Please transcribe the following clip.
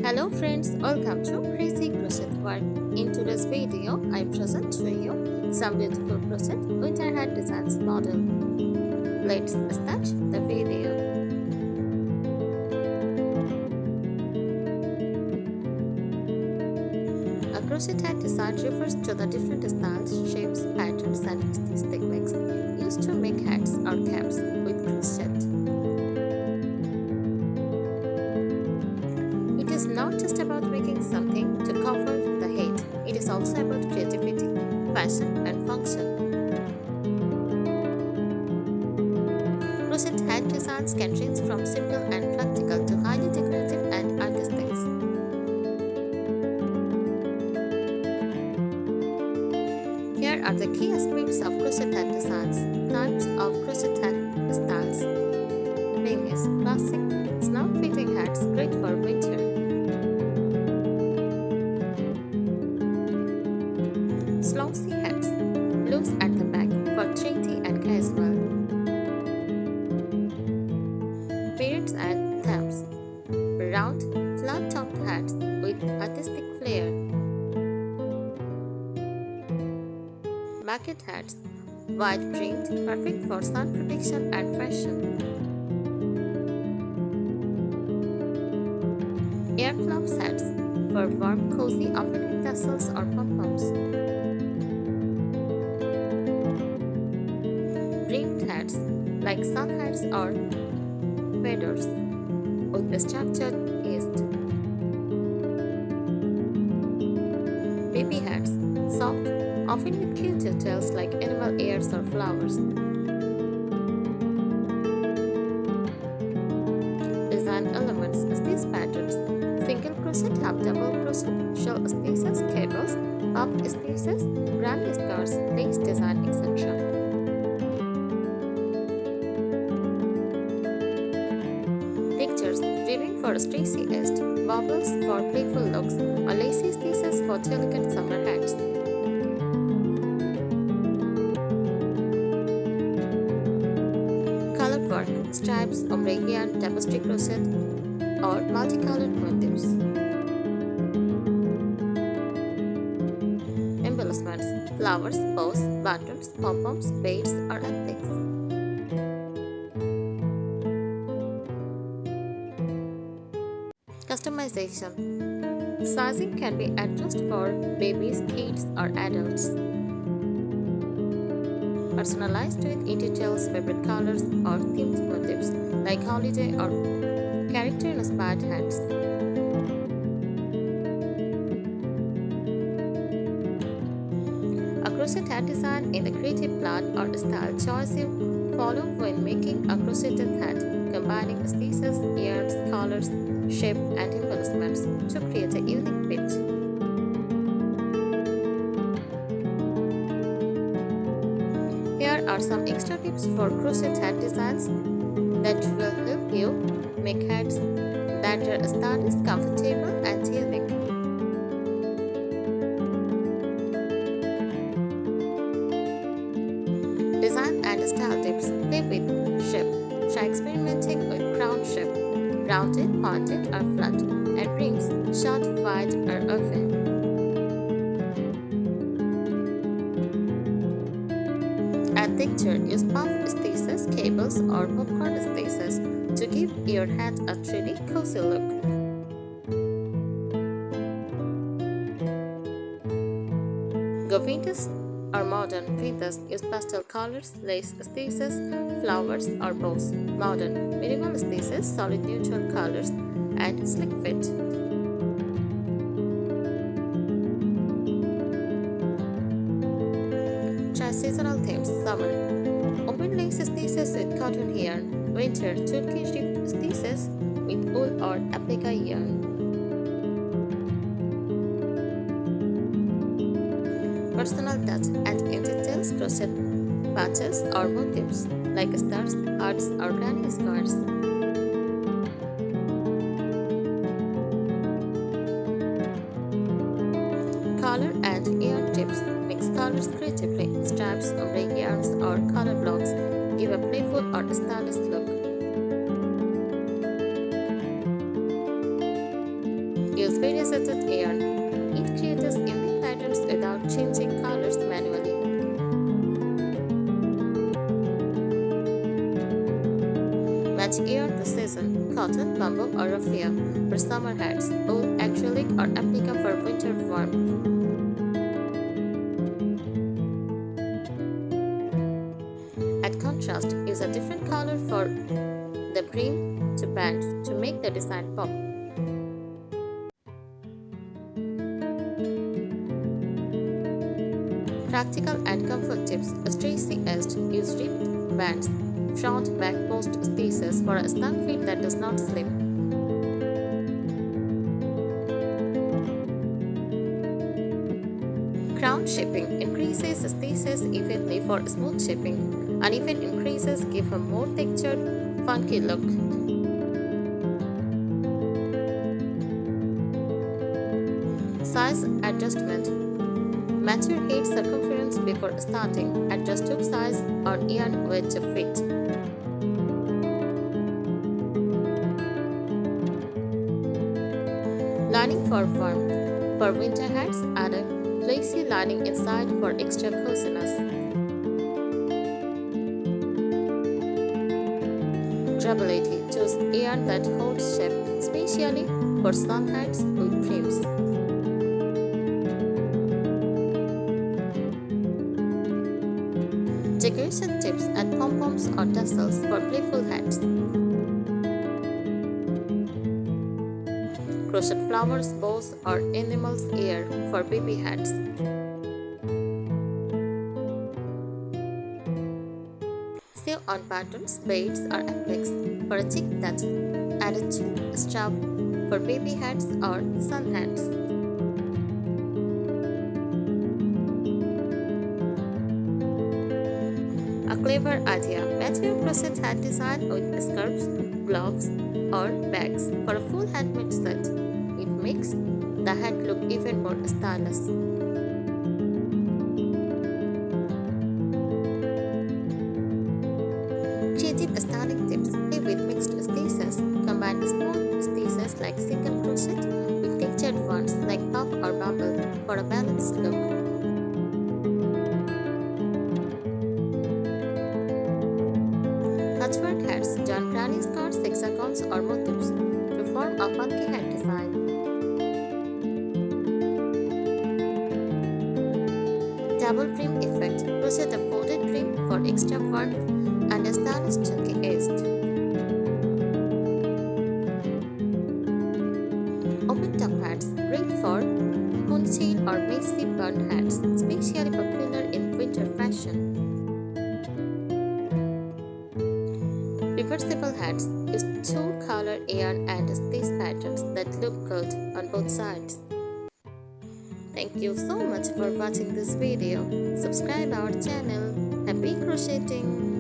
Hello friends, welcome to Crazy Crochet World. In today's video, I present to you some beautiful crochet winter hat designs model. Let's start the video. A crochet hat design refers to the different styles, shapes, patterns, and stitch techniques used to make hats or caps with crochet. It is not just about making something to cover the head, it is also about creativity, fashion, and function. Crochet hat designs can range from simple and practical to highly decorative and artistic. Here are the key aspects of crochet hat designs. Types of crochet hat styles. Name is classic, snug-fitting hats great for winter. Slousy hats, loose at the back for trendy and casual. Parrots and thumbs, round, flat-topped hats with artistic flair. Bucket hats, wide brimmed, perfect for sun protection and fashion. Air flops hats, for warm, cozy, often with tassels or pom-poms. Brimmed hats, like sun hats or feathers, with a structured east. Baby hats, soft, often with cute details like animal ears or flowers. Design elements, stitch patterns, single crochet, half double crochet, shell stitches, cables, puff stitches, granny scars, lace design, etc. Textures, ribbing for stretchy edged, bobbles for playful looks, or lacy stitches for delicate summer hats. Colored work, stripes, ombre yarn, tapestry crochet, or multicolored motifs. Embellishments, flowers, bows, buttons, pom-poms, beads, or antiques. Customization. Sizing can be adjusted for babies, kids, or adults. Personalized with details, favorite colors, or themed motifs like holiday or character-inspired hats. A crochet hat design in the creative plan or style choice you follow when making a crocheted hat, combining stitches, yarns, colors, shape, and embellishments to create a unique bit. Here are some extra tips for crochet hat designs that will help you make hats that are stylish, comfortable, and unique. Design and style tips. Play with shape. Try experimenting with crown shape, rounded, pointed, or flat, and rings, short, wide, or oval. Add texture. Use puff stitches, cables, or popcorn stitches to give your hat a 3D cozy look. Go vintage or modern. Vintage, use pastel colors, lace stitches, flowers, or bows. Modern, minimal stitches, solid neutral colors, and slick fit. Try seasonal themes. Summer, open lace stitches with cotton yarn. Winter, turkey ribbed stitches with wool or applique yarn. Personal touch, add in details, crochet patches or motifs like stars, hearts, or granny squares. Color and yarn tips. Mix colors creatively. Stripes, ombre yarns, or color blocks give a playful or stylish look. use variegated yarn. It creates unique patterns without changing colors manually. Match yarn to season: cotton, bamboo, or raffia for summer hats, wool, acrylic, or applica for winter warmth. Add contrast: use a different color for the brim to band to make the design pop. Practical and comfort tips: stretchy edged, use ribbed bands, front back post stitches for a snug fit that does not slip. Crown shaping increases stitches evenly for smooth shaping. Uneven increases give a more textured, funky look. Size adjustment: match your head circumference before starting. Adjust hook size or yarn width to fit. Lining for warmth: for winter hats, add a fleecy lining inside for extra coziness. Durability: choose yarn that holds shape, especially for sun hats with trims. Decoration tips: add pom-poms or tassels for playful hats. Crochet flowers, bows, or animals' ear for baby hats. Sew on patterns, beads, or appliques for a chic touch. Add a cheap strap for baby hats or sun hats. A clever idea: match your crochet hat design with scarves, gloves, or bags for a full handmade set. It makes the hat look even more stylish. Creative styling tips: play with mixed stitches. Combine smooth stitches like single crochet with textured ones like puff or bubble for a balanced look. Patchwork hats: join granny scarves, hexagons, or motifs to form a funky hat design. Double brim effect: crochet a folded brim for extra warmth and a stylish chunky edge. Open top hats: great for ponytail or messy bun hats, especially popular in winter fashion. Reversible hats: use two-color yarn and stitch patterns that look good on both sides. Thank you so much for watching this video. Subscribe our channel. Happy crocheting!